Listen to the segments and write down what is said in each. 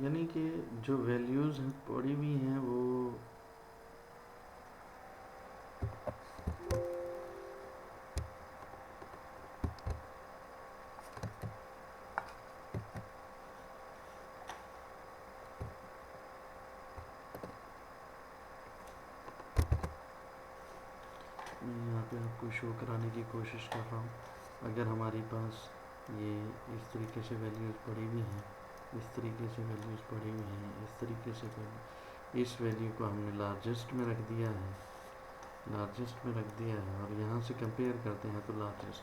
यानी कि जो वैल्यूज़ पड़ी हुई हैं वो मैं यहाँ पे आपको शो कराने की कोशिश कर रहा हूँ। अगर हमारे पास ये इस तरीके से वैल्यूज़ पड़ी हुई हैं, इस तरीके से वैल्यूज़ पड़ी हुई हैं, इस तरीके से इस वैल्यू को हमने लार्जेस्ट में रख दिया है, लार्जेस्ट में रख दिया है और यहाँ से कंपेयर करते हैं तो लार्जेस्ट,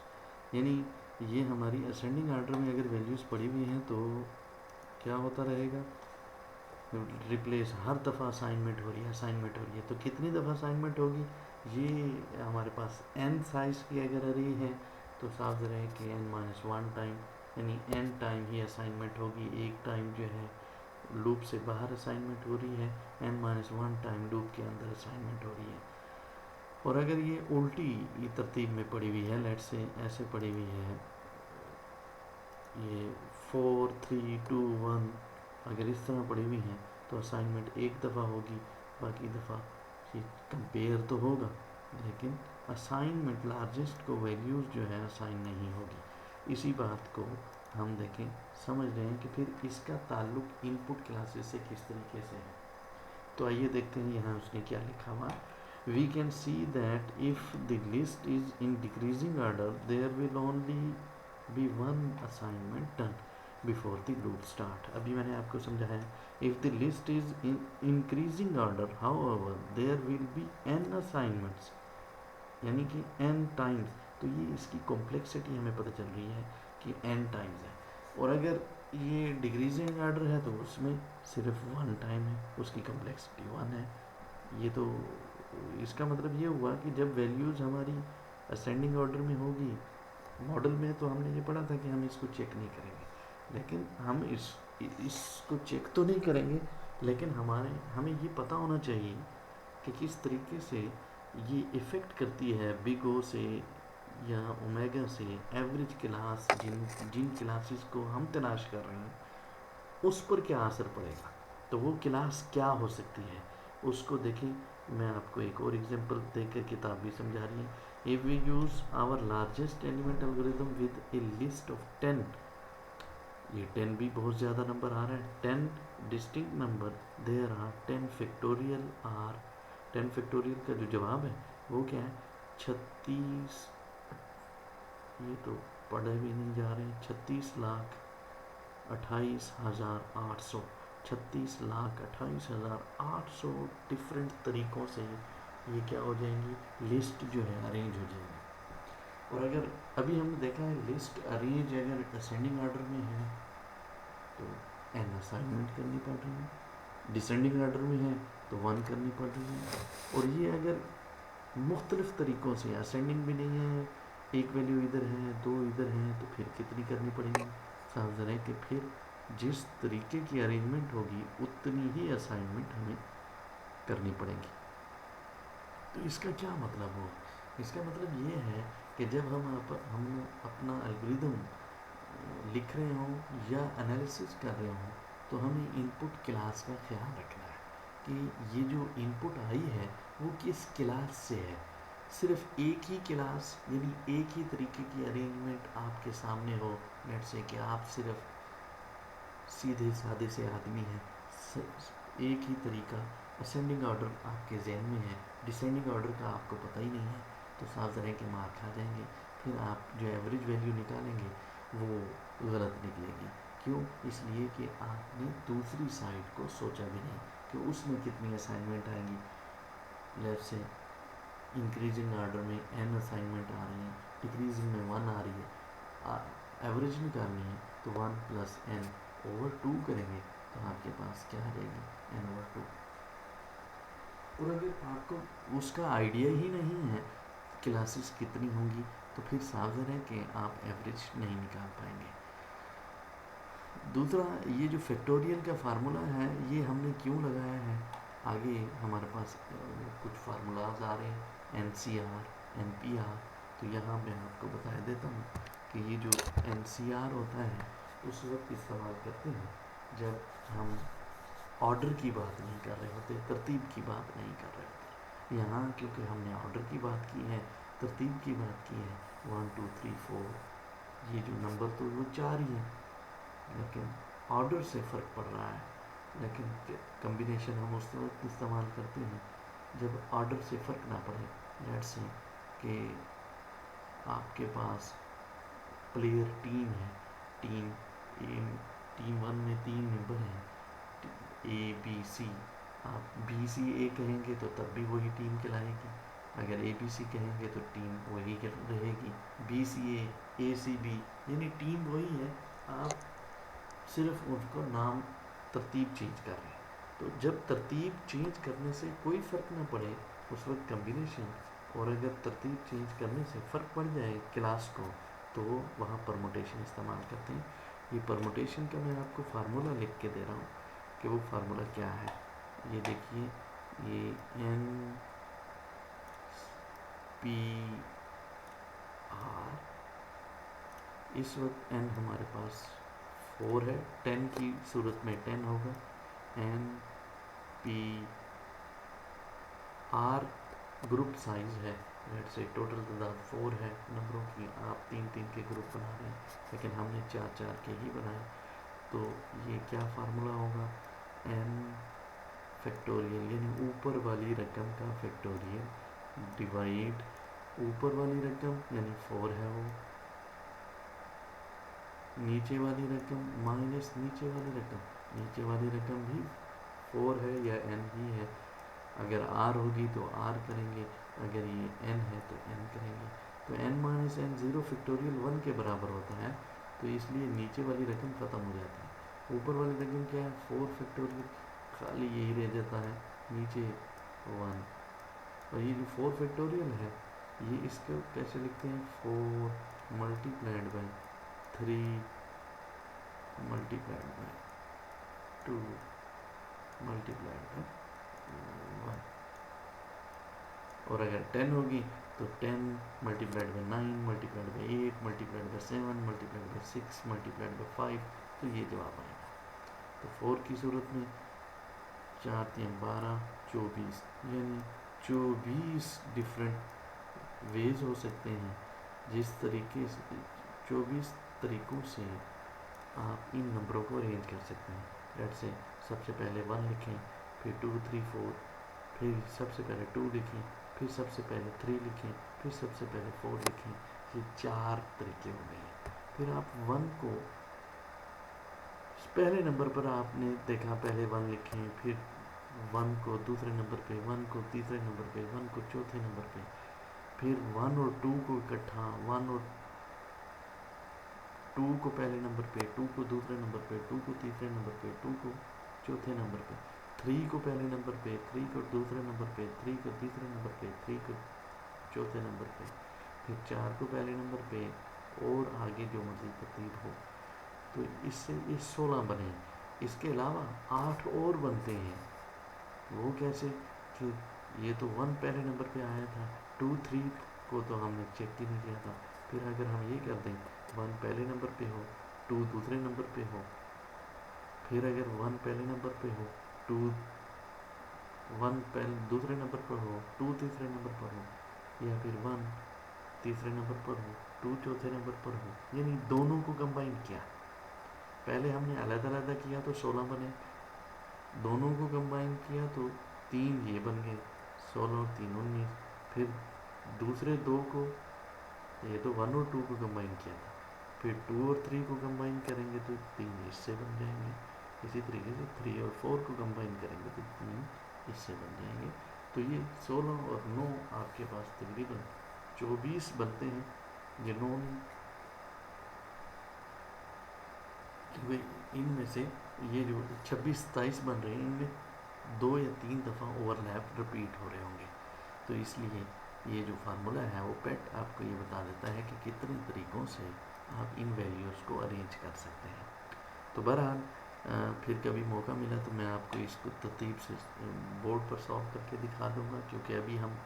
यानी ये हमारी असेंडिंग आर्डर में अगर वैल्यूज़ पड़ी हुई हैं तो क्या होता रहेगा, रिप्लेस हर दफ़ा असाइनमेंट हो रही है, असाइनमेंट हो रही है। तो कितनी दफ़ा असाइनमेंट होगी, ये हमारे पास n साइज़ की अगर रही है तो साफ रहे कि n-1 टाइम, यानी n टाइम ही असाइनमेंट होगी। एक टाइम जो है लूप से बाहर असाइनमेंट हो रही है, n-1 टाइम लूप के अंदर असाइनमेंट हो रही है। और अगर ये उल्टी तरतीब में पड़ी हुई है, लेट से ऐसे पड़ी हुई है, ये 4 3 2 1, अगर इस तरह पड़ी हुई हैं तो असाइनमेंट एक दफ़ा होगी, बाकी दफ़ा ये कंपेयर तो होगा लेकिन असाइनमेंट लार्जेस्ट को वैल्यूज़ जो है असाइन नहीं होगी। इसी बात को हम देखें, समझ रहे हैं कि फिर इसका ताल्लुक इनपुट क्लासेस से किस तरीके से है। तो आइए देखते हैं यहाँ उसने क्या लिखा हुआ। We can see that if the list is in decreasing order there will only be one assignment done before the loop start. अभी मैंने आपको समझाया, if the list is in increasing order however there will be n assignments, यानी कि N times. तो ये इसकी complexity हमें पता चल रही है कि एन टाइम्स है। और अगर ये डिक्रीजिंग ऑर्डर है तो उसमें सिर्फ वन टाइम है, उसकी कॉम्प्लेक्सिटी वन है। ये तो इसका मतलब ये हुआ कि जब वैल्यूज़ हमारी असेंडिंग ऑर्डर में होगी, मॉडल में तो हमने ये पढ़ा था कि हम इसको चेक नहीं करेंगे, लेकिन हम इसको चेक तो नहीं करेंगे, लेकिन हमें ये पता होना चाहिए कि किस तरीके से ये इफ़ेक्ट करती है बिग ओ से या ओमेगा से एवरेज क्लास, जिन जिन क्लासेस को हम तलाश कर रहे हैं उस पर क्या असर पड़ेगा। तो वो क्लास क्या हो सकती है उसको देखें। मैं आपको एक और एग्जांपल देकर किताब भी समझा रही है। If we use our largest element algorithm with a list of 10, ये 10 भी बहुत ज़्यादा नंबर आ रहा है, 10 distinct number, there are 10 factorial are, 10 factorial का जो जवाब है वो क्या है, 36, ये तो पढ़े भी नहीं जा रहे हैं, 36,28,800, 36,28,800 डिफरेंट तरीक़ों से ये क्या हो जाएंगी, लिस्ट जो है अरेंज हो जाएगी। और अगर अभी हमने देखा है लिस्ट अरेंज अगर असेंडिंग ऑर्डर में है तो एन असाइनमेंट करनी पड़ रही है, डिसेंडिंग ऑर्डर में है तो वन करनी पड़ रही है। और ये अगर मुख्तलिफ तरीक़ों से, असेंडिंग भी नहीं है, एक वैल्यू इधर है दो इधर हैं, तो फिर कितनी करनी पड़ेगी, साफ ज़रा है कि फिर जिस तरीके की अरेंजमेंट होगी उतनी ही असाइनमेंट हमें करनी पड़ेगी। तो इसका क्या मतलब हो, इसका मतलब ये है कि जब हम अपना एल्गोरिदम लिख रहे हों या एनालिसिस कर रहे हों तो हमें इनपुट क्लास का ख्याल रखना है कि ये जो इनपुट आई है वो किस क्लास से है। सिर्फ एक ही क्लास यानी एक ही तरीके की अरेंजमेंट आपके सामने हो, लेट से कि आप सिर्फ सीधे साधे से आदमी हैं, एक ही तरीका असेंडिंग ऑर्डर आपके जहन में है, डिसेंडिंग ऑर्डर का आपको पता ही नहीं है, तो साफ ज़रा के मार्क खा जाएंगे। फिर आप जो एवरेज वैल्यू निकालेंगे वो गलत निकलेगी। क्यों? इसलिए कि आपने दूसरी साइड को सोचा भी नहीं कि उसमें कितनी असाइनमेंट आएंगी। लेट से इंक्रीजिंग ऑर्डर में n असाइनमेंट आ रही हैं, डिक्रीजिंग में 1 आ रही है, एवरेज निकालनी है तो 1 प्लस n ओवर 2 करेंगे तो आपके पास क्या आ जाएगी, n ओवर 2। और अगर आपको उसका आइडिया ही नहीं है क्लासेस कितनी होंगी तो फिर साफ है कि आप एवरेज नहीं निकाल पाएंगे। दूसरा, ये जो फैक्टोरियल का फार्मूला है ये हमने क्यों लगाया है, आगे हमारे पास कुछ फार्मूलाज आ रहे हैं, NCR, NPR। तो यहाँ मैं आपको बता देता हूँ कि ये जो NCR होता है उस वक्त इस्तेमाल करते हैं जब हम ऑर्डर की बात नहीं कर रहे होते, तरतीब की बात नहीं कर रहे होते। यहाँ क्योंकि हमने ऑर्डर की बात की है, तरतीब की बात की है, 1 2 3 4, ये जो नंबर तो वो 4 ही हैं, लेकिन ऑर्डर से फ़र्क पड़ रहा है। लेकिन कम्बिनेशन हम उस वक्त इस्तेमाल करते हैं जब ऑर्डर से फ़र्क ना पड़े। लेट्स से कि आपके पास प्लेयर टीम है, टीम ए, टीम 1 में 3 मेंबर हैं, ए बी सी। आप बी सी ए कहेंगे तो तब भी वही टीम कहलाएगी, अगर ए बी सी कहेंगे तो टीम वही रहेगी, बी सी ए सी बी, यानी टीम वही है, आप सिर्फ उनको नाम तरतीब चेंज कर रहे हैं। तो जब तरतीब चेंज करने से कोई फ़र्क ना पड़े उस वक्त कम्बिनेशन, और अगर तरतीब चेंज करने से फ़र्क पड़ जाए क्लास को, तो वहाँ परमुटेशन इस्तेमाल करते हैं। ये परमुटेशन का मैं आपको फार्मूला लिख के दे रहा हूँ कि वो फार्मूला क्या है। ये देखिए, ये एन पी आर, इस वक्त एन हमारे पास 4 है, 10 की सूरत में 10 होगा, n P r group size है, लेट्स से टोटल तादाद 4 है नंबरों की, आप 3-3 के ग्रुप बना रहे हैं, लेकिन हमने 4-4 के ही बनाए। तो ये क्या फार्मूला होगा, एन फैक्टोरियल यानी ऊपर वाली रकम का फैक्टोरियल डिवाइड ऊपर वाली रकम यानी 4 है वो, नीचे वाली रकम माइनस नीचे वाली रकम, नीचे वाली रकम भी 4 है या n ही है। अगर r होगी तो r करेंगे, अगर ये n है तो n करेंगे। तो n माइनस n 0 फैक्टोरियल 1 के बराबर होता है, तो इसलिए नीचे वाली रकम ख़त्म हो जाती है। ऊपर वाली रकम क्या है, 4 फैक्टोरियल, खाली यही रह जाता है नीचे 1। और ये जो 4 फैक्टोरियल है, ये इसको कैसे लिखते हैं, 4 multiplied by 3 multiplied by 2 multiplied by 1। और अगर 10 होगी तो 10 multiplied by 9 multiplied by 8 multiplied by 7 multiplied by 6 multiplied by 5, तो ये जवाब आएगा। तो 4 की सूरत में 4 3 12 24, यानी 24 डिफरेंट वेज हो सकते हैं, जिस तरीके से 24 तरीक़ों से आप इन नंबरों को अरेंज कर सकते हैं। लेट्स से सबसे पहले 1 लिखें, फिर 2 3 4, फिर सबसे पहले 2 लिखें, फिर सबसे पहले 3 लिखें, फिर सबसे पहले 4 लिखें। ये 4 तरीके हो गए। फिर आप 1 को पहले नंबर पर आपने देखा, पहले 1 लिखें, फिर 1 को दूसरे नंबर पे, 1 को तीसरे नंबर पे, 1 को चौथे नंबर पे, फिर 1 और 2 को इकट्ठा, 1 और 2 को पहले नंबर पे, 2 को दूसरे नंबर पे, 2 को तीसरे नंबर पे, 2 को चौथे नंबर पे, 3 को पहले नंबर पे, 3 को दूसरे नंबर पे, 3 को तीसरे नंबर पे, 3 को चौथे नंबर पे, फिर 4 को पहले नंबर पे, और आगे जो मर्जी तरतीब हो। तो इससे ये 16 बने। इसके अलावा 8 और बनते हैं। वो कैसे, कि ये तो 1 पहले नंबर पे आया था, 2 3 को तो हमने चेक ही नहीं किया था। फिर अगर हम ये कर दें, 1 पहले नंबर पे हो, 2 दूसरे नंबर पे हो, फिर अगर 1 पहले नंबर पे हो, 2 1 पहले दूसरे नंबर पर हो, 2 तीसरे नंबर पर हो, या फिर 1 तीसरे नंबर पर हो, 2 चौथे नंबर पर हो, यानी दोनों को कंबाइन किया। पहले हमने अलग अलग किया तो 16 बने, दोनों को कंबाइन किया तो 3 ये बन गए, 16 और 3 19। फिर दूसरे 2 को, ये तो 1 और 2 को कंबाइन किया था, फिर 2 और 3 को कंबाइन करेंगे तो 3 इससे बन जाएंगे। इसी तरीके से 3 और 4 को कंबाइन करेंगे तो 3 इससे बन जाएंगे। तो ये 16 और 9 आपके पास तकरीबन 24 बनते हैं, जिन्होंने इनमें से ये जो 26-27 बन रहे हैं, इनमें 2 या 3 दफ़ा ओवरलैप रिपीट हो रहे होंगे। तो इसलिए ये जो फार्मूला है वो पेट आपको ये बता देता है कि कितने तरीक़ों से आप इन वैल्यूज़ को अरेंज कर सकते हैं। तो बहरहाल फिर कभी मौका मिला तो मैं आपको इसको तरतीब से बोर्ड पर सॉल्व करके दिखा दूँगा, क्योंकि अभी हम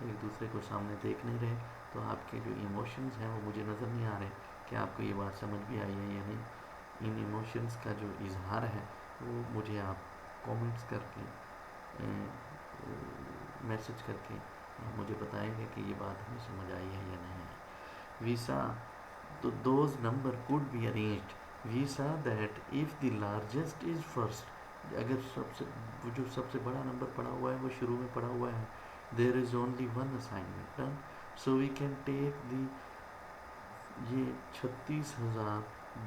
एक दूसरे को सामने देख नहीं रहे, तो आपके जो इमोशंस हैं वो मुझे नज़र नहीं आ रहे कि आपको ये बात समझ भी आई है या नहीं। इन इमोशंस का जो इजहार है वो मुझे आप कमेंट्स करके मैसेज करके मुझे बताएंगे कि ये बात हमें समझ आई है या नहीं है। वी सा तो those number could be arranged. We saw that if the largest is first, अगर वो जो सबसे बड़ा नंबर पड़ा हुआ है वो शुरू में पड़ा हुआ है, there is only one assignment done, so we can take the ये 36,000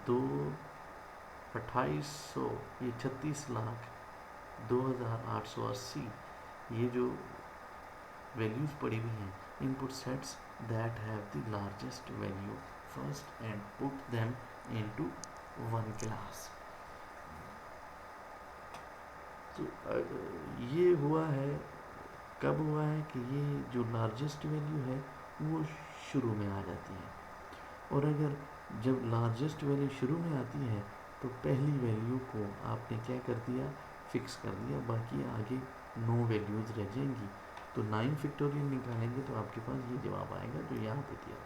2800, ये 36,02,880 ये जो वैल्यूज पड़ी हुई हैं, input sets that have the largest value first and put them into one class. तो ये हुआ है, कब हुआ है कि ये जो लार्जेस्ट वैल्यू है वो शुरू में आ जाती है, और अगर जब लार्जेस्ट वैल्यू शुरू में आती है तो पहली वैल्यू को आपने क्या कर दिया, फिक्स कर दिया, बाकी आगे 9 वैल्यूज़ रह जाएंगी। तो 9 फैक्टोरियल निकालेंगे तो आपके पास ये जवाब आएगा जो यहाँ पे दिया हुआ।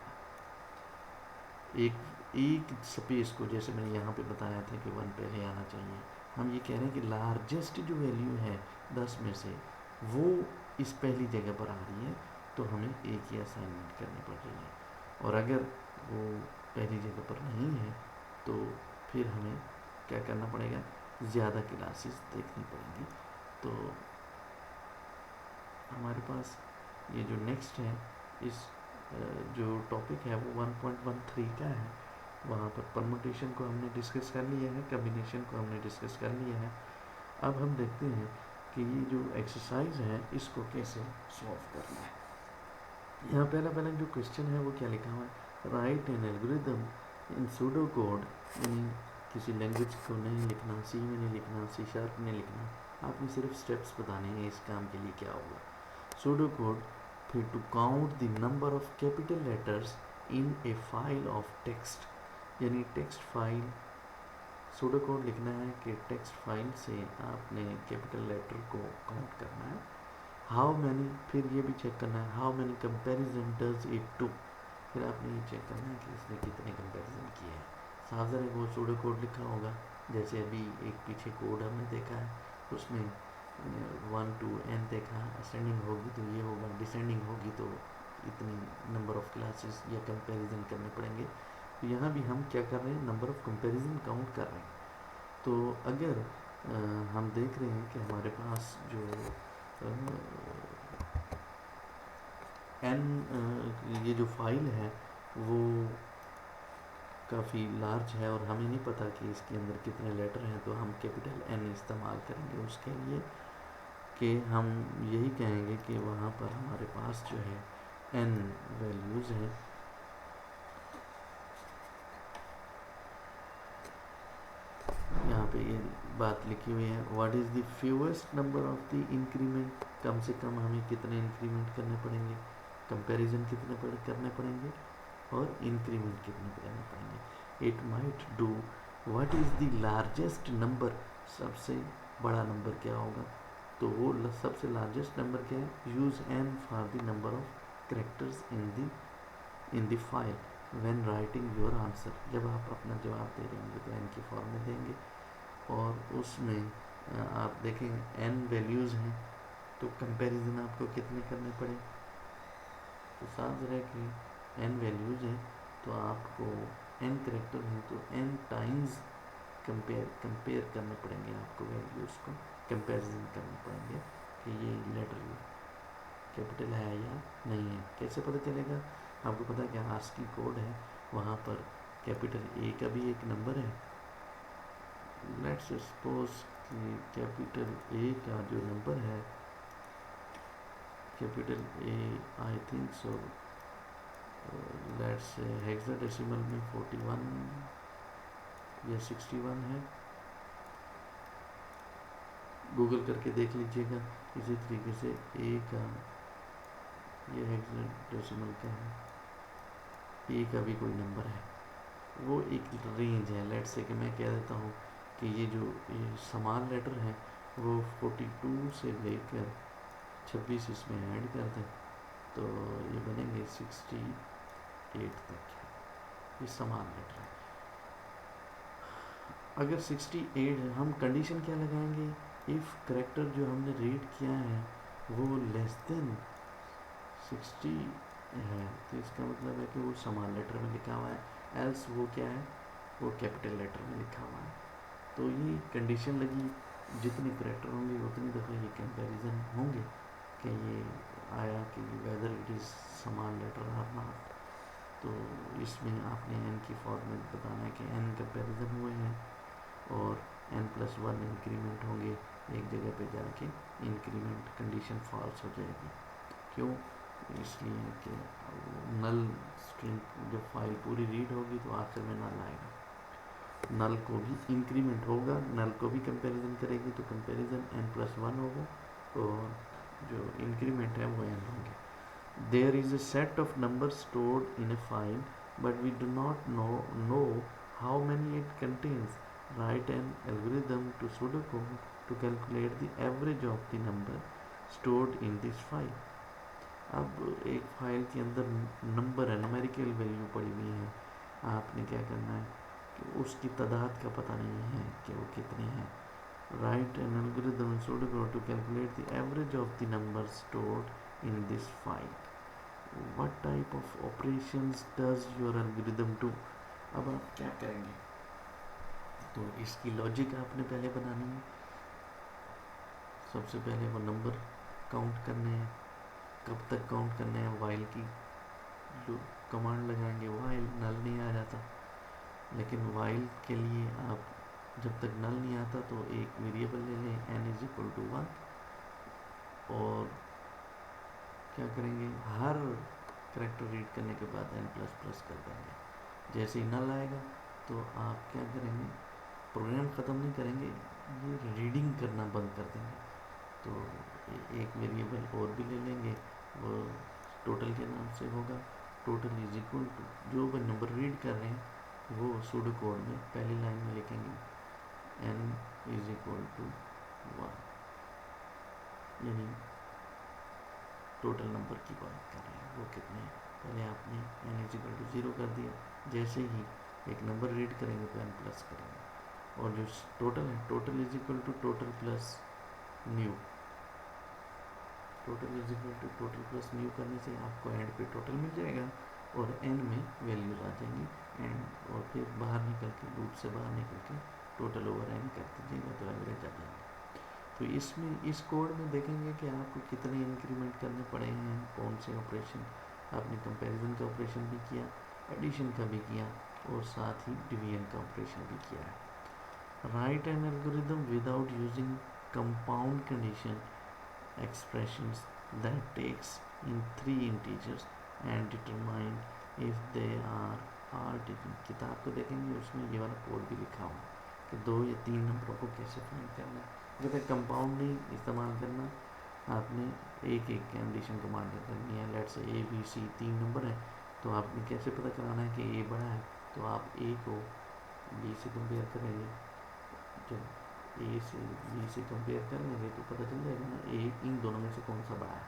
एक स्पेस को, जैसे मैंने यहाँ पे बताया था कि 1 पहले आना चाहिए, हम ये कह रहे हैं कि लार्जेस्ट जो वैल्यू है 10 में से वो इस पहली जगह पर आ रही है, तो हमें एक ही असाइनमेंट करनी पड़ रही है। और अगर वो पहली जगह पर नहीं है तो फिर हमें क्या करना पड़ेगा, ज़्यादा क्लासेस देखनी पड़ेंगी। तो हमारे पास ये जो नेक्स्ट है, इस जो टॉपिक है वो 1.13 का है। वहाँ पर परमुटेशन को हमने डिस्कस कर लिया है, कम्बिनेशन को हमने डिस्कस कर लिया है। अब हम देखते हैं कि ये जो एक्सरसाइज है इसको कैसे सॉल्व करना है। यहाँ पहला जो क्वेश्चन है वो क्या लिखा हुआ है, right an algorithm in pseudo code, यानी किसी लैंग्वेज को नहीं लिखना, सी में नहीं लिखना, सी शार्प में लिखना, आपने सिर्फ स्टेप्स बताने हैं इस काम के लिए क्या होगा। सूडो कोड, फिर to count the number of capital letters in a file of text, यानी टेक्स्ट फाइल, सूडो कोड लिखना है कि टेक्स्ट फाइल से आपने कैपिटल लेटर को काउंट करना है। हाउ मैनी, फिर ये भी चेक करना है how many comparison does it do, फिर आपने ये चेक करना है कि इसने कितने कंपेरिजन किए हैं। साफ ज़रा वो सूडो कोड लिखा होगा, जैसे अभी एक पीछे कोड हमने देखा है उसमें 1 to n देखा, असेंडिंग होगी तो ये होगा, डिसेंडिंग होगी तो इतनी नंबर ऑफ क्लासेस या कंपैरिजन करने पड़ेंगे। तो यहाँ भी हम क्या कर रहे हैं, नंबर ऑफ कंपैरिजन काउंट कर रहे हैं। तो अगर हम देख रहे हैं कि हमारे पास जो n ये जो फाइल है वो काफ़ी लार्ज है और हमें नहीं पता कि इसके अंदर कितने लेटर हैं, तो हम कैपिटल N इस्तेमाल करेंगे उसके लिए, कि हम यही कहेंगे कि वहाँ पर हमारे पास जो है n वैल्यूज़ हैं। यहाँ पे ये बात लिखी हुई है, what is the fewest number of the increment, कम से कम हमें कितने इंक्रीमेंट करने पड़ेंगे, कंपैरिजन कितने करने पड़ेंगे और इंक्रीमेंट कितने करने पड़ेंगे। It might do what is the largest number, सबसे बड़ा नंबर क्या होगा, तो वो सबसे लार्जेस्ट नंबर क्या है, use n for the number of characters in the file when writing your answer, जब आप अपना जवाब दे रहे होंगे तो n की फॉर्म में देंगे, और उसमें आप देखेंगे n वैल्यूज़ हैं तो कंपैरिजन आपको कितने करने पड़े, तो साथ रहे कि n वैल्यूज़ हैं तो आपको n करेक्टर हैं तो n टाइम्स कंपेयर करने पड़ेंगे, आपको वैल्यूज़ को कंपैरिजन करने पड़ेंगे कि ये लेटर कैपिटल है या नहीं है। कैसे पता चलेगा, आपको पता है कि आस्की कोड है, वहाँ पर कैपिटल A का भी एक नंबर है, लेट्स सपोज कि कैपिटल A का जो नंबर है, capital A I think so let's hexadecimal में 41 या 61 है, गूगल करके देख लीजिएगा। इसी तरीके से A का ये हेक्साडेसिमल का है, A का भी कोई नंबर है, वो एक रेंज है। लेट्स से कि मैं कह देता हूँ कि ये जो ये स्मॉल लेटर है वो 42 से लेकर 26 इसमें ऐड कर दें तो ये बनेंगे 68 तक, ये स्मॉल लेटर है। अगर 68 है, हम कंडीशन क्या लगाएंगे, इफ़ करेक्टर जो हमने रीड किया है वो लेस देन 60 है तो इसका मतलब है कि वो स्मॉल लेटर में लिखा हुआ है, एल्स वो क्या है, वो कैपिटल लेटर में लिखा हुआ है। तो ये कंडीशन लगी, जितने करेक्टर होंगे उतनी दफ़ा ये कंपैरिजन होंगे कि ये आया कि whether it is small letter or not. तो इसमें आपने एन की फॉर्मेट बताना है कि एन कंपैरिजन हुए हैं और n+1 इंक्रीमेंट होंगे, एक जगह पे जाके इंक्रीमेंट कंडीशन फॉल्स हो जाएगी। क्यों, इसलिए कि नल स्ट्रिंग जब फाइल पूरी रीड होगी तो आखिर में नल आएगा, नल को भी इंक्रीमेंट होगा, नल को भी कंपैरिजन करेगी तो कंपैरिजन n+1 होगा और जो इंक्रीमेंट है वो n होंगे। There is a set of number stored in a file but we do not know how many it contains, write an algorithm to pseudocode to calculate the average of the number stored in this file। अब एक file के अंदर number है, numerical value पड़ी हुई है, आपने क्या करना है कि उसकी तादाद का पता नहीं है कि वो कितनी है। Right an algorithm to calculate the average of the numbers stored in this file। what type of operations does your algorithm do। अब आप क्या करेंगे, तो इसकी लॉजिक आपने पहले बनानी है। सबसे पहले वो नंबर काउंट करने हैं, कब तक काउंट करने हैं, वाइल की जो कमांड लगाएंगे, वाइल नल नहीं आ जाता, लेकिन वाइल के लिए आप जब तक नल नहीं आता तो एक वेरिएबल ले लें n=1 और क्या करेंगे, हर करेक्टर रीड करने के बाद n++ कर देंगे। जैसे ही नल आएगा तो आप क्या करेंगे, प्रोग्राम ख़त्म नहीं करेंगे, ये रीडिंग करना बंद कर देंगे। तो एक वेरिएबल और भी ले लेंगे, वो टोटल के नाम से होगा, टोटल इज इक्वल टू जो भी नंबर रीड कर रहे हैं वो सूडो कोड में पहली लाइन में लिखेंगे n=1, यानी टोटल नंबर की बात कर रहे हैं वो कितने हैं। पहले आपने n=0 कर दिया, जैसे ही एक नंबर रीड करेंगे तो n+ करेंगे, और जो टोटल है total is equal to total plus new, total is equal to total plus new करने से आपको एंड पे टोटल मिल जाएगा और एन में वैल्यूज आ जाएंगी एंड, और फिर बाहर निकल के लूप से बाहर निकल के टोटल ओवर एन कर दीजिएगा तो एवरेज आ जाएगा। तो इसमें इस कोड में देखेंगे कि आपको कितने इंक्रीमेंट करने पड़े हैं, कौन से ऑपरेशन आपने, कंपैरिजन का ऑपरेशन भी किया, एडिशन का भी किया और साथ ही डिवीजन का ऑपरेशन भी किया है। Right an algorithm without using compound condition expressions that takes in 3 integers and determine if they are different। किताब को देखेंगे उसमें ये वाला कोड भी लिखा हुआ कि 2 या 3 नंबरों को कैसे फाइंड करना है। अगर कंपाउंड नहीं इस्तेमाल करना, आपने एक एक कंडीशन कमांड करनी है। लेट्स से ए बी सी 3 नंबर है तो आपने कैसे पता कराना है कि ए बड़ा है, तो आप ए को बी से कंपेयर करेंगे, जब ए से बी से कंपेयर कर लेंगे तो पता चल जाएगा ना ए इन दोनों में से कौन सा बड़ा है।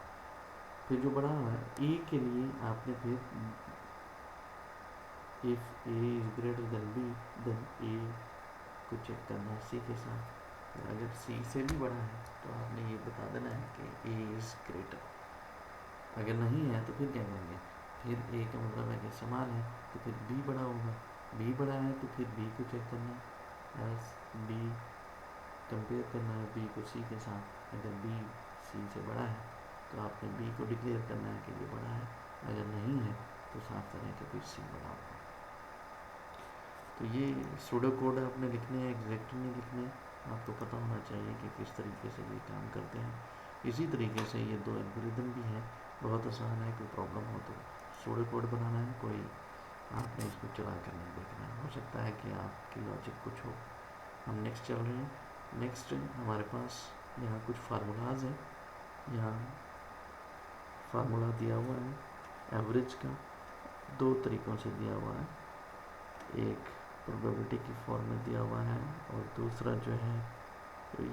फिर जो बड़ा है ए के लिए आपने फिर if A is greater than B then A को चेक करना है सी के साथ, अगर सी से भी बड़ा है तो आपने ये बता देना है कि ए इज़ ग्रेटर। अगर नहीं है तो फिर क्या करेंगे, फिर ए का मतलब है कि समान है तो फिर बी बड़ा होगा, बी बड़ा है तो फिर बी को चेक करना है, एस बी कंपेयर करना है बी को सी के साथ, अगर बी सी से बड़ा है तो आपने बी को डिक्लेयर करना है कि ये बड़ा है, अगर नहीं है तो साफ करें कि फिर सी बड़ा होगा। तो ये सूडो कोड आपने लिखने हैं, एग्जैक्ट नहीं लिखने, आपको पता होना चाहिए कि किस तरीके से ये काम करते हैं। इसी तरीके से ये 2 एल्गोरिदम भी हैं, बहुत आसान है, कोई प्रॉब्लम हो तो सूडो कोड बनाना है, कोई आपने इसको चला कर नहीं देखना है, हो सकता है कि आपकी लॉजिक कुछ हो। हम नेक्स्ट चल रहे हैं। नेक्स्ट हमारे पास यहाँ कुछ फार्मूलाज हैं, यहाँ फार्मूला दिया हुआ है एवरेज का, 2 तरीक़ों से दिया हुआ है, एक प्रोबेबिलिटी की फॉर्म में दिया हुआ है और दूसरा जो है,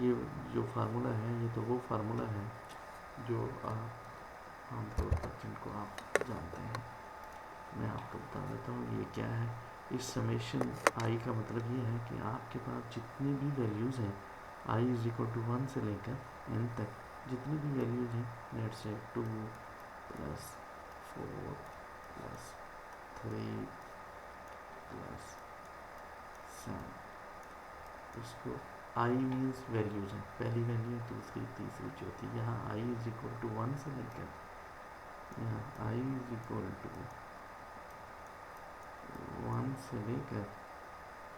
ये जो फार्मूला है ये तो वो फार्मूला है जो आप आमतौर पर जिनको आप जानते हैं। मैं आपको बता देता हूँ ये क्या है। इस समेशन आई का मतलब ये है कि आपके पास जितनी भी वैल्यूज़ हैं आई इज इक्वल टू 1 से लेकर n तक जितनी भी वैल्यूज़ हैं, let's say 2 plus 4 plus 3 plus 7, इसको आई मीन्स वैल्यूज़ हैं, पहली वैल्यू, दूसरी, तीसरी, चौथी। यहाँ आई इज इक्वल टू 1 से लेकर, यहाँ आई इज इक्वल टू 1 से लेकर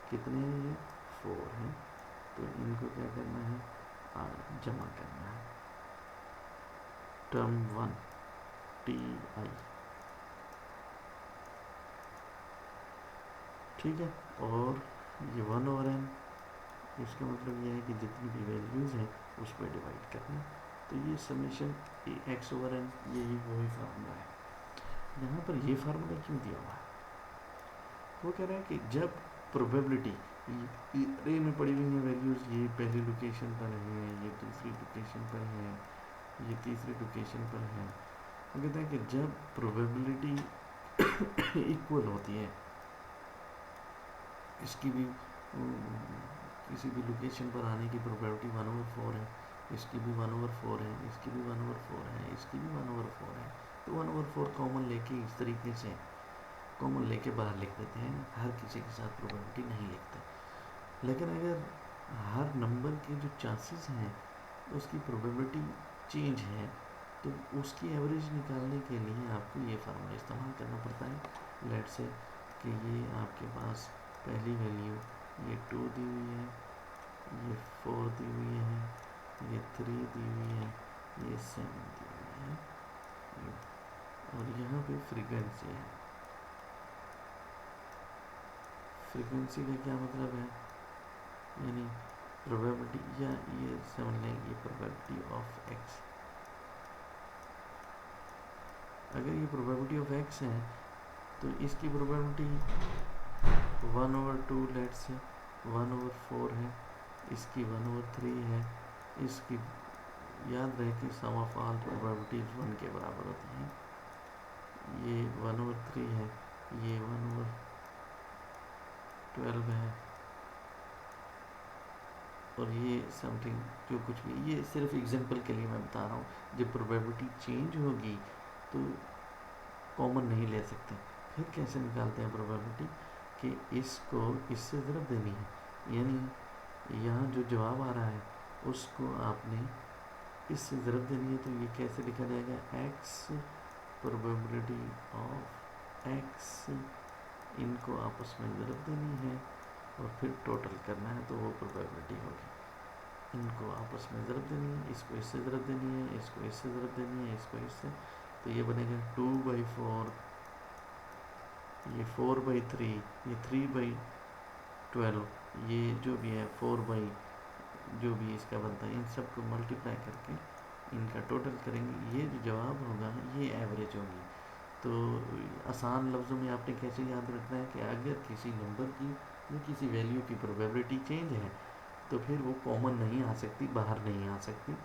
कितने हैं, ये 4 हैं। तो इनको क्या करना है, जमा करना है। टर्म 1 टी आई, ठीक है। और ये 1/n, इसका मतलब ये है कि जितनी भी वैल्यूज़ हैं उस पर डिवाइड करना। तो ये समेशन x/n, यही वही फार्मूला है। यहाँ पर ये फार्मूला क्यों दिया हुआ है, वो कह रहा है कि जब प्रोबेबिलिटी रे में पड़ी हुई है वैल्यूज़, ये पहली लोकेशन पर है, ये दूसरी लोकेशन पर है, ये तीसरी लोकेशन पर है, वो कहता है कि जब प्रोबेबिलिटी इक्वल होती है, इसकी भी किसी भी लोकेशन पर आने की प्रोबेबिलिटी 1/4 है, इसकी भी 1/4 है, इसकी भी 1/4 है, इसकी भी 1/4 है, तो 1/4 कॉमन लेके इस तरीके से कॉमन लेके बाहर लिख देते हैं। हर किसी के साथ प्रोबेबिलिटी नहीं लिखते। लेकिन अगर हर नंबर के जो चांसेस हैं उसकी प्रोबेबिलिटी चेंज है, तो उसकी एवरेज निकालने के लिए आपको ये फार्मूला इस्तेमाल करना पड़ता है। लेट से कि ये आपके पास पहली वैल्यू ये 2 दी हुई है, ये 4 दी हुई है, ये 3 दी हुई है, ये 7 दी हुई है, और यहाँ पे फ्रीक्वेंसी है। फ्रीक्वेंसी का क्या मतलब है, यानी प्रोबेबिलिटी, या ये समझ लें ये प्रोबेबिलिटी ऑफ एक्स। अगर ये प्रोबेबिलिटी ऑफ एक्स है तो इसकी प्रोबेबिलिटी 1/2 लेट से 1/4 है, इसकी 1/3 है, इसकी याद रहे कि सम ऑफ ऑल प्रोबेबिलिटीज 1 के बराबर होती हैं। ये 1/3 है, ये 1/12 है, और ये समथिंग जो कुछ भी, ये सिर्फ एग्जांपल के लिए मैं बता रहा हूँ। जब प्रोबेबिलिटी चेंज होगी तो कॉमन नहीं ले सकते। फिर कैसे निकालते हैं प्रोबेबिलिटी, कि इसको इससे ज़रूर देनी है, यानी यहाँ जो जवाब आ रहा है उसको आपने इससे ज़रूर देनी है। तो ये कैसे लिखा जाएगा, एक्स प्रोबेबिलिटी ऑफ एक्स, इनको आपस में ज़रूर देनी है और फिर टोटल करना है, तो वो प्रोबेबिलिटी होगी। इनको आपस में ज़रूर देनी है, इसको इससे ज़रूर देनी है, इसको इससे ज़रूर देनी है, इसको इससे, तो ये बनेगा 2/4, ये 4/3, ये 3/12, ये जो भी है 4 जो भी इसका बनता है, इन सब को मल्टीप्लाई करके इनका टोटल करेंगे, ये जो जवाब होगा ये एवरेज होगी। तो आसान लफ्ज़ों में आपने कैसे याद रखना है कि अगर किसी नंबर की या किसी वैल्यू की प्रोबेबिलिटी चेंज है तो फिर वो कॉमन नहीं आ सकती, बाहर नहीं आ सकती,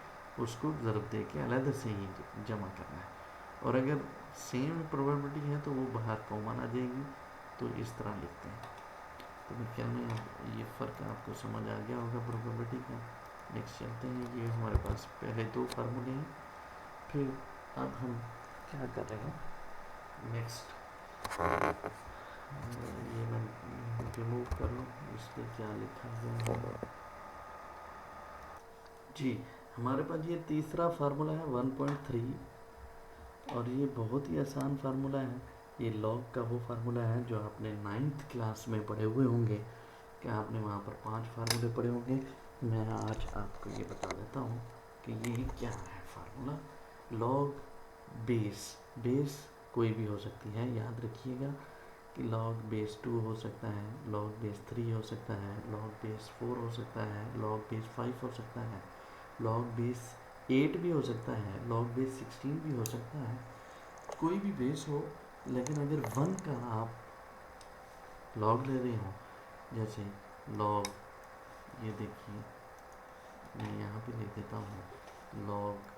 उसको ज़रूर दे के अलग से ही जमा करना है। और अगर सेम प्रोबेबिलिटी है तो वो बाहर कॉमन आ जाएगी, तो इस तरह लिखते हैं। तो मेरे ख्याल में ये फ़र्क आपको समझ आ गया होगा प्रोबेबिलिटी का। नेक्स्ट चलते हैं, ये हमारे पास पहले 2 फार्मूले हैं, फिर अब हम क्या कर रहे हैं नेक्स्ट, ये मैं रिमूव कर लूँ, इसके क्या लिखा हुआ है जी। हमारे पास ये तीसरा फार्मूला है 1.3, और ये बहुत ही आसान फार्मूला है। ये लॉग का वो फार्मूला है जो आपने 9th क्लास में पढ़े हुए होंगे, कि आपने वहाँ पर 5 फार्मूले पढ़े होंगे। मैं आज आपको ये बता देता हूँ कि ये क्या है फार्मूला। लॉग बेस, बेस कोई भी हो सकती है, याद रखिएगा कि लॉग बेस 2 हो सकता है, लॉग बेस 3 हो सकता है, लॉग बेस 4 हो सकता है, लॉग बेस 5 हो सकता है, लॉग बेस 8 भी हो सकता है, लॉग बेस 16 भी हो सकता है, कोई भी बेस हो। लेकिन अगर 1 का आप लॉग ले रहे हो, जैसे लॉग, ये देखिए मैं यहाँ पे लिख देता हूँ लॉग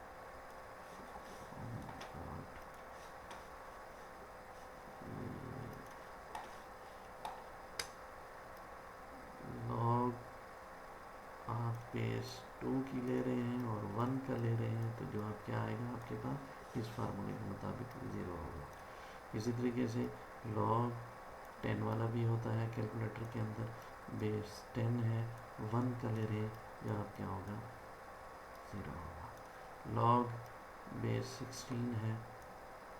बेस 2 की ले रहे हैं और 1 का ले रहे हैं तो जवाब क्या आएगा आपके पास इस फार्मूले के मुताबिक 0 होगा। इसी तरीके से log 10 वाला भी होता है कैलकुलेटर के अंदर, बेस 10 है 1 का ले रहे हैं, जवाब क्या होगा 0 होगा। log बेस 16 है,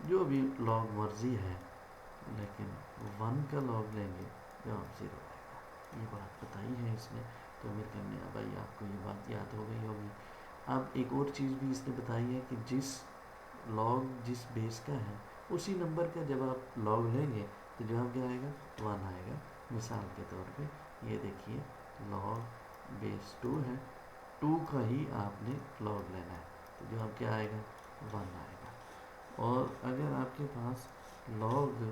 जो भी log मर्जी है, लेकिन 1 का log लेंगे जवाब 0 आएगा। ये बात बताई है इसने, तो मेरे ख्याल में भाई आपको ये बात याद हो गई होगी। अब एक और चीज़ भी इसने बताई है कि जिस log जिस बेस का है उसी नंबर का जब आप log लेंगे तो जवाब क्या आएगा 1 आएगा। मिसाल के तौर पे ये देखिए log बेस 2 है, 2 का ही आपने log लेना है तो जवाब क्या आएगा 1 आएगा। और अगर आपके पास log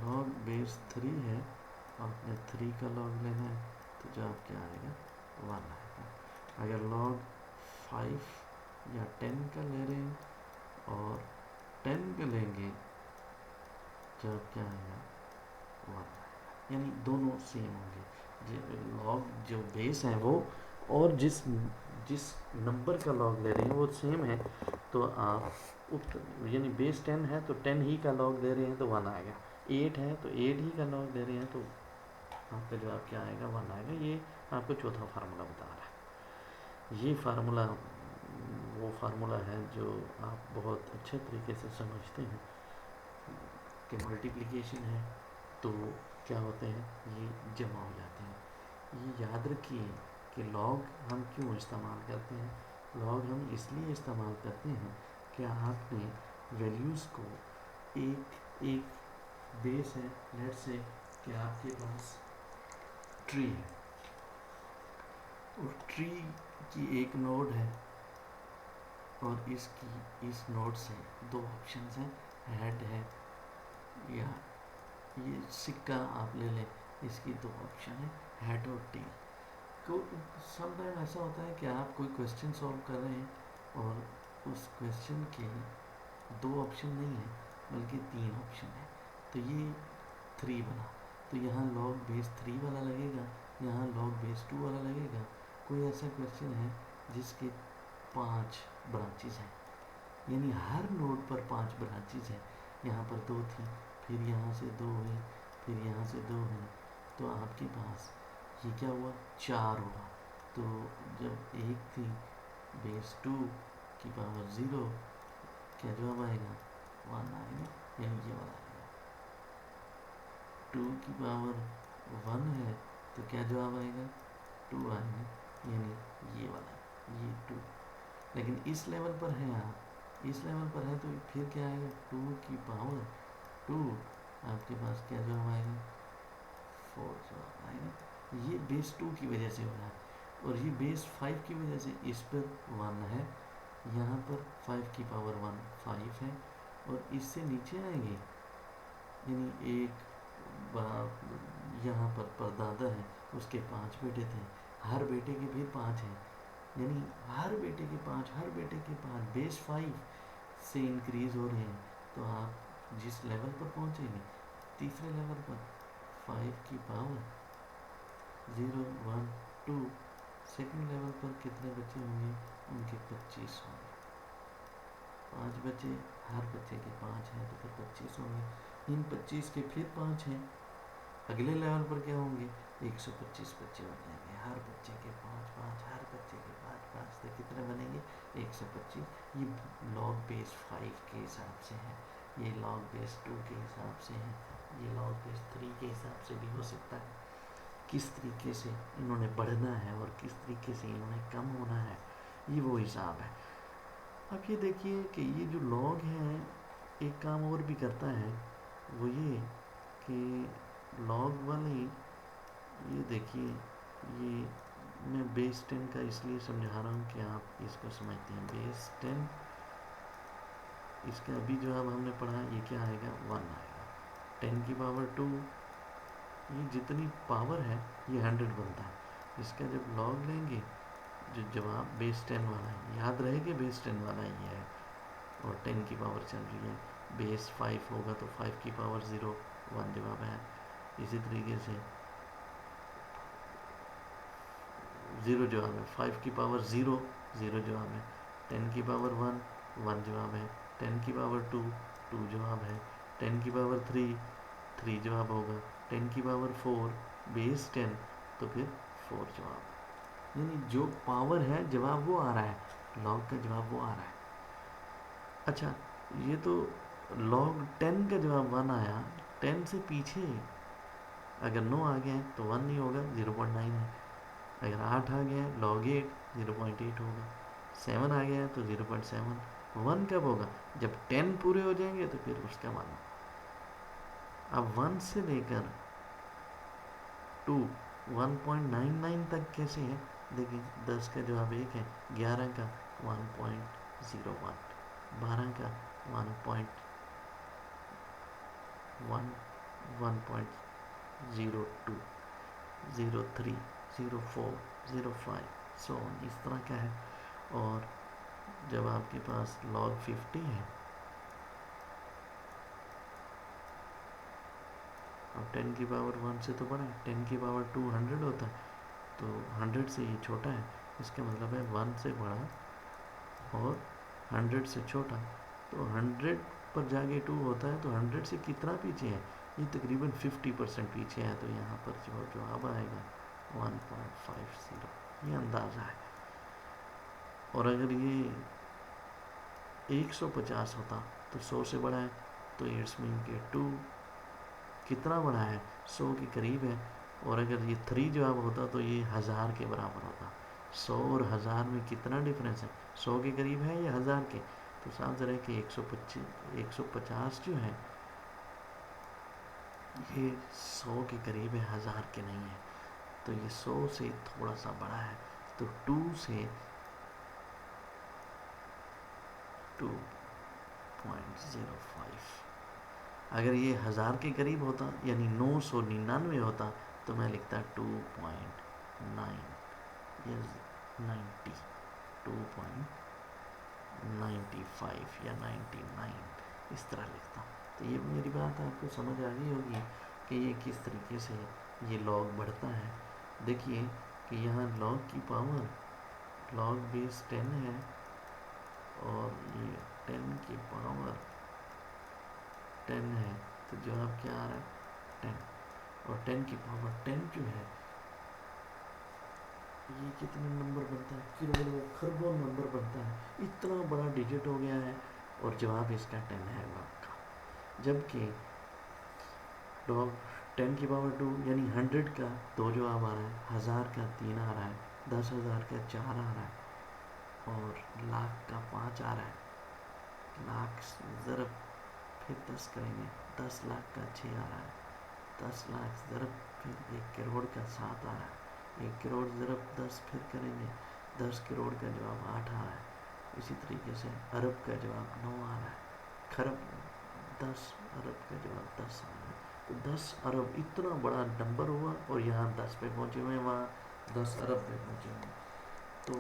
log बेस 3 है, आपने 3 का log लेना है तो जवाब क्या आएगा 1 आएगा। अगर log 5 या 10 का ले रहे हैं और 10 का लेंगे जवाब क्या आएगा 1 आएगा। यानी दोनों सेम होंगे, log जो बेस है वो और जिस जिस नंबर का log ले रहे हैं वो सेम है तो आप यानी बेस 10 है तो 10 ही का log दे रहे हैं तो 1 आएगा, 8 है तो 8 ही का log दे रहे हैं तो आपका जवाब क्या आएगा 1 आएगा। ये आपको चौथा फार्मूला बता रहा है। ये फार्मूला वो फार्मूला है जो आप बहुत अच्छे तरीके से समझते हैं कि मल्टीप्लिकेशन है तो क्या होते हैं ये जमा हो जाते हैं। ये याद रखिए कि लॉग हम क्यों इस्तेमाल करते हैं। लॉग हम इसलिए इस्तेमाल करते हैं कि आपने वैल्यूज़ को एक एक बेस है, लेट्स से कि आपके पास ट्री है और ट्री की एक नोड है और इसकी इस नोड से दो ऑप्शंस हैं, हेड है या ये सिक्का आप ले लें, इसकी दो ऑप्शन है हेड और टेल। तो समटाइम ऐसा होता है कि आप कोई क्वेश्चन सॉल्व कर रहे हैं और उस क्वेश्चन के दो ऑप्शन नहीं है बल्कि 3 ऑप्शन है, तो ये 3 बना, तो यहाँ log बेस 3 वाला लगेगा, यहाँ log बेस 2 वाला लगेगा। कोई ऐसा क्वेश्चन है जिसके 5 ब्रांचेस हैं, यानी हर नोड पर 5 ब्रांचेस हैं। यहाँ पर 2 थी, फिर यहाँ से 2 हुई, फिर यहाँ से 2 हुई, तो आपके पास ये क्या हुआ 4 हुआ। तो जब एक थी बेस 2 की पावर 0, क्या जवाब आएगा 1 आएगा, यानी ये वाला आएगा। 2 की पावर 1 है तो क्या जवाब आएगा 2 आएगा, यानी ये वाला, ये 2। लेकिन इस लेवल पर है आप, इस लेवल पर है तो फिर क्या आएगा 2 की पावर 2, आपके पास क्या जवाब आएगा 4 जवाब आएगा। ये बेस 2 की वजह से हो रहा है और ये बेस 5 की वजह से इस पर 1 है, यहाँ पर 5 की पावर 1 5 है और इससे नीचे आएंगे यानी एक यहाँ पर परदादा है उसके 5 बेटे थे, हर बेटे के फिर 5 हैं, यानी हर बेटे के 5 हर बेटे के 5 बेस 5 से इंक्रीज हो रहे हैं। तो आप जिस लेवल पर पहुँचेंगे तीसरे लेवल पर 5 की पावर 0 1 2, सेकेंड लेवल पर कितने बच्चे होंगे उनके 25 होंगे, 5 बच्चे, हर बच्चे के 5 हैं तो फिर 25 होंगे, इन 25 के फिर 5 हैं, अगले लेवल पर क्या होंगे 125 बच्चे हो जाएंगे, हर बच्चे के 5 5, हर बच्चे के 5 5, तो कितने बनेंगे 125। ये log बेस 5 के हिसाब से है, ये log बेस 2 के हिसाब से है, ये log बेस 3 के हिसाब से भी हो सकता है। किस तरीके से इन्होंने बढ़ना है और किस तरीके से इन्होंने कम होना है, ये वो हिसाब है। अब ये देखिए कि ये जो log है एक काम और भी करता है, वो ये कि log वाले ये देखिए, ये मैं बेस 10 का इसलिए समझा रहा हूँ कि आप इसको समझते हैं। बेस 10 इसका अभी जो अब हमने पढ़ा ये क्या आएगा 1 आएगा, 10 की पावर 2, ये जितनी पावर है ये 100 बनता है। इसका जब log लेंगे जो जवाब बेस 10 वाला है, याद रहे कि बेस 10 वाला ये है और 10 की पावर चल रही है, बेस 5 होगा तो 5 की पावर 0 1 जवाब है। इसी तरीके से 0 जवाब है, 5 की पावर 0 0 जवाब है, 10 की पावर 1 1 जवाब है, 10 की पावर 2 2 जवाब है, 10 की पावर 3 3 जवाब होगा, 10 की पावर 4 बेस 10 तो फिर 4 जवाब। यानी जो पावर है जवाब वो आ रहा है, लॉग का जवाब वो आ रहा है। अच्छा, ये तो लॉग 10 का जवाब 1 आया, 10 से पीछे अगर 9 आ गया है तो 1 नहीं होगा, 0.9 है। अगर 8 आ गया है लॉग 8 0.8 होगा, 7 आ गया है तो 0.7। 1 कब होगा? जब 10 पूरे हो जाएंगे तो फिर उसका मानो। अब 1 से लेकर 2 1.99 तक कैसे है? देखिए 10 का जवाब 1 है, 11 का 1.01, 12 का 1.1 1.02 03 04 05 सो इस तरह का है। और जब आपके पास log 50 है, अब 10 की पावर 1 से तो बड़ा है, 10 की पावर 2 100 होता है, तो 100 से ये छोटा है, इसका मतलब है 1 से बड़ा और 100 से छोटा। तो 100 पर जाके 2 होता है तो 100 से कितना पीछे है? ये तकरीबन 50% पीछे है, तो यहाँ पर जो जवाब आएगा 1.50, ये अंदाज़ा है। और अगर ये 150 होता तो 100 से बड़ा है, तो इट्स मीन के 2 कितना बड़ा है? 100 के करीब है। और अगर ये 3 जवाब होता तो ये 1000 के बराबर होता। 100 और 1000 में कितना डिफरेंस है? 100 के करीब है या 1000 के? तो साफ ज़रा है कि 150 जो है ये 100 के करीब है, 1000 के नहीं है। तो ये 100 से थोड़ा सा बड़ा है, तो 2 से 2.05। अगर ये 1000 के करीब होता यानी 999 होता तो मैं लिखता 2.9 या 90, 2.95 या 99 इस तरह लिखता। तो ये मेरी बात आपको समझ आ गई होगी कि ये किस तरीके से ये लॉग बढ़ता है। देखिए कि यहाँ लॉग की पावर लॉग बेस 10 है और ये 10 की पावर 10 है, तो जवाब क्या आ रहा है? 10। और 10 की पावर 10 जो है ये कितने नंबर बनता है? करोड़ों खरबों नंबर बनता है, इतना बड़ा डिजिट हो गया है और जवाब इसका 10 है लॉग का। जबकि लॉग 10 की पावर 2 यानी 100 का 2 जवाब आ रहा है, 1000 का 3 आ रहा है, 10,000 का 4 आ रहा है और लाख का 5 आ रहा है। लाख ज़रब फिर 10 करेंगे, 10 लाख का 6 आ रहा है, 10 लाख ज़रब फिर 1 करोड़ का 7 आ रहा है, 1 करोड़ ज़रब 10 फिर करेंगे, 10 करोड़ का जवाब 8 आ रहा है। इसी तरीके से अरब का जवाब 9 आ रहा है, खरब 10, अरब का जवाब 10 आ रहा है। तो 10 अरब इतना बड़ा नंबर हुआ और यहाँ 10 पे पहुँचे हुए हैं, वहाँ 10 अरब पे पहुँचे हुए हैं। तो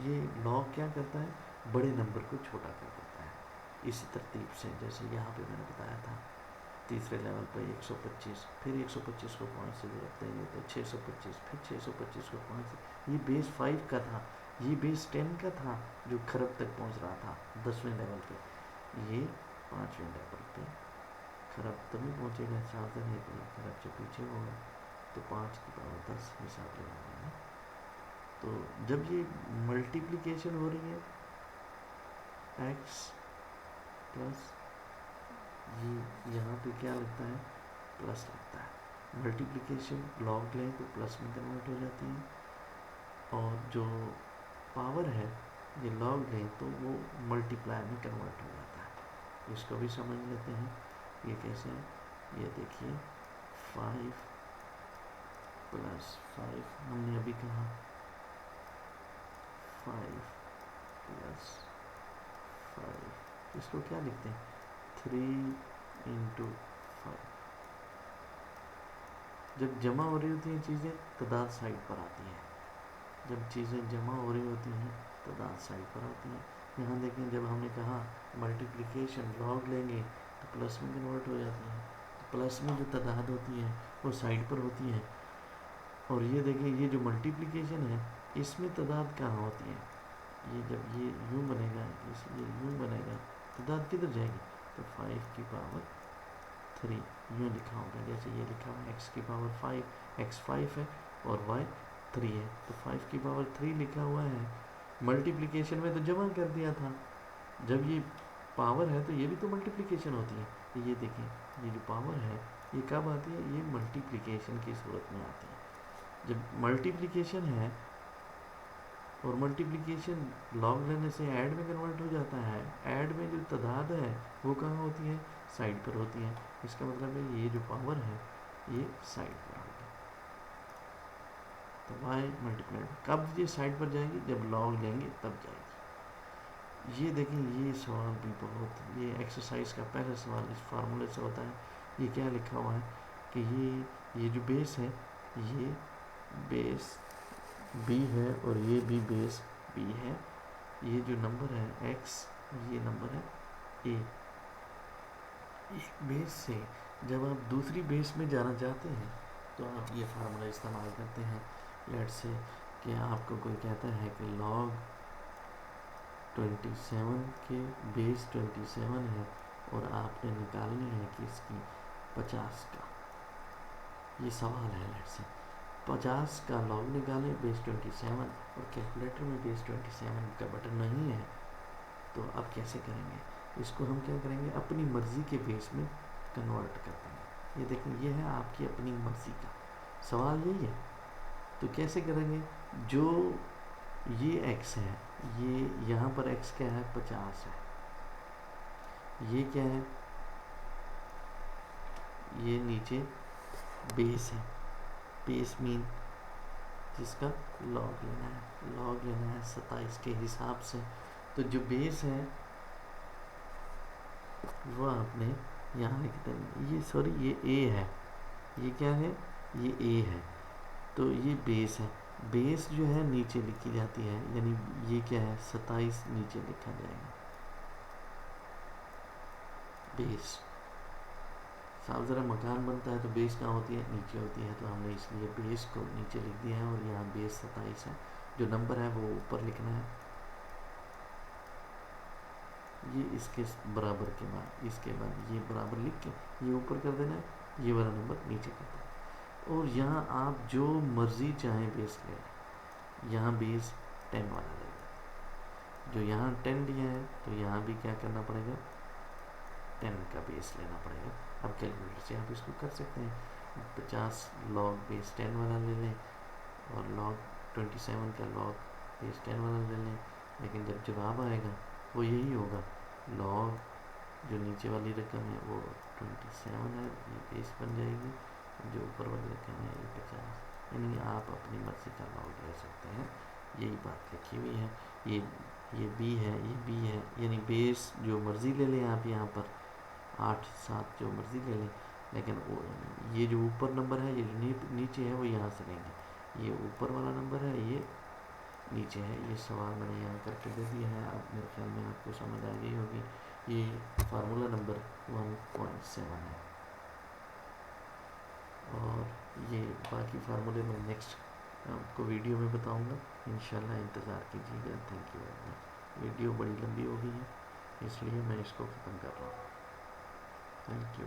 ये लॉग क्या करता है? बड़े नंबर को छोटा कर देता है। इसी तरतीब से जैसे यहाँ पे मैंने बताया था, तीसरे लेवल पर 125, फिर 125 को 5 से जोड़ देंगे तो 625, फिर 625 को 5 से। ये बेस 5 का था, ये बेस 10 का था जो खरब तक पहुँच रहा था 10वें लेवल पे। ये 5वें लेवल पे खरब तभी पहुँचेगा, सावधान है कि खरब से पीछे होगा, तो 5 की पावर 10 हिसाब लगाना है। तो जब ये मल्टीप्लिकेशन हो रही है x प्लस, ये यहाँ पे क्या लगता है? प्लस लगता है। मल्टीप्लिकेशन लॉग लें तो प्लस में कन्वर्ट हो जाती है और जो पावर है ये लॉग लें तो वो मल्टीप्लाई में कन्वर्ट हो जाता है। इसको भी समझ लेते हैं ये कैसे है। ये देखिए 5 प्लस 5 हमने अभी कहा, 5 प्लस 5, इसको क्या लिखते हैं? 3 इंटू 5। जब जमा हो रही होती हैं चीज़ें तादाद साइड पर आती हैं, जब चीज़ें जमा हो रही होती हैं तादाद साइड पर आती हैं। यहाँ देखें जब हमने कहा मल्टीप्लिकेशन लॉग लेंगे तो प्लस में कन्वर्ट हो जाती है, तो प्लस में जो तादाद होती है वो साइड पर होती है। और ये देखें ये जो मल्टीप्लिकेशन है इसमें तादाद कहाँ होती है, ये जब ये यूँ बनेगा, इस ये यूँ बनेगा, तादाद किधर जाएगी, तो 5 की पावर 3 यूँ लिखा होगा। जैसे ये लिखा हुआ है x की पावर 5, x 5 है और y 3 है, तो 5 की पावर 3 लिखा हुआ है। मल्टीप्लिकेशन में तो जमा कर दिया था, जब ये पावर है तो ये भी तो मल्टीप्लिकेशन होती है। तो ये देखें ये जो पावर है ये कब आती है, ये मल्टीप्लिकेशन की सूरत में आती है। जब मल्टीप्लिकेशन है और मल्टीप्लिकेशन लॉग लेने से ऐड में कन्वर्ट हो जाता है, ऐड में जो तादाद है वो कहाँ होती है, साइड पर होती है। इसका मतलब है ये जो पावर है ये साइड पर होगी, तो y मल्टीप्लाइड कब ये साइड पर जाएगी, जब लॉग लेंगे तब जाएगी। ये देखें ये सवाल भी बहुत, ये एक्सरसाइज का पहला सवाल इस फार्मूले से होता है। ये क्या लिखा हुआ है कि ये जो बेस है ये बेस b है और ये भी बेस b है। ये जो नंबर है x, ये नंबर है a। एक बेस से जब आप दूसरी बेस में जाना चाहते हैं तो आप ये फार्मूला इस्तेमाल करते हैं। लेट्स से कि आपको कोई कहता है कि log 27 के बेस 27 है और आपने निकालनी है कि इसकी 50 का, ये सवाल है। लेट्स से 50 का लॉग निकालें बेस 27 और कैलकुलेटर में बेस 27 का बटन नहीं है, तो अब कैसे करेंगे, इसको हम क्या करेंगे अपनी मर्ज़ी के बेस में कन्वर्ट कर देंगे। ये देखें ये है आपकी अपनी मर्ज़ी का सवाल, यही है। तो कैसे करेंगे, जो ये x है, ये यहाँ पर x क्या है 50 है, ये क्या है, ये नीचे बेस है, बेस मीन जिसका लॉग लेना है, लॉग लेना है 27 के हिसाब से। तो जो बेस है वो आपने यहाँ लिख देंगे, ये सॉरी ये a है, ये क्या है, ये a है, तो ये बेस है। बेस जो है नीचे लिखी जाती है, यानी ये क्या है 27 नीचे लिखा जाएगा बेस। साफ ज़रा मकान बनता है तो बेस कहाँ होती है, नीचे होती है, तो हमने इसलिए बेस को नीचे लिख दिया है और यहाँ बेस 27 है। जो नंबर है वो ऊपर लिखना है, ये इसके बराबर के बाद, इसके बाद ये बराबर लिख के ये ऊपर कर देना है, ये वाला नंबर नीचे कर देना है। और यहाँ आप जो मर्ज़ी चाहें बेस ले लें, यहाँ बेस 10 वाला ले लें, जो यहाँ 10 लिया है तो यहाँ भी क्या करना पड़ेगा 10 का बेस लेना पड़ेगा। अब कैलकुलेटर से आप इसको कर सकते हैं, 50 लॉग बेस 10 वाला ले लें और log 27 का log बेस 10 वाला ले लें, लेकिन जब जवाब आएगा वो यही होगा, log जो नीचे वाली रकम है वो 27 है, ये बेस बन जाएगी, जो ऊपर वाली रकम है ये 50। यानी आप अपनी मर्ज़ी का log ले सकते हैं, यही बात लिखी हुई है। ये b है, ये b है, यानी बेस जो मर्ज़ी ले लें आप, यहाँ पर 8 7 जो मर्ज़ी ले लें, लेकिन ये जो ऊपर नंबर है, ये जो नीचे है वो यहाँ से लेंगे, ये ऊपर वाला नंबर है ये नीचे है। ये सवाल मैंने यहाँ करके दे दिया है, अब मेरे ख्याल में आपको समझ आ गई होगी। ये फार्मूला नंबर 1.7 है और ये बाकी फार्मूले मैं नेक्स्ट आपको वीडियो में बताऊँगा इंशाल्लाह, इंतज़ार कीजिएगा। Thank you very much. Video बड़ी लंबी हो गई है इसलिए मैं इसको ख़त्म कर रहा हूँ। Thank you.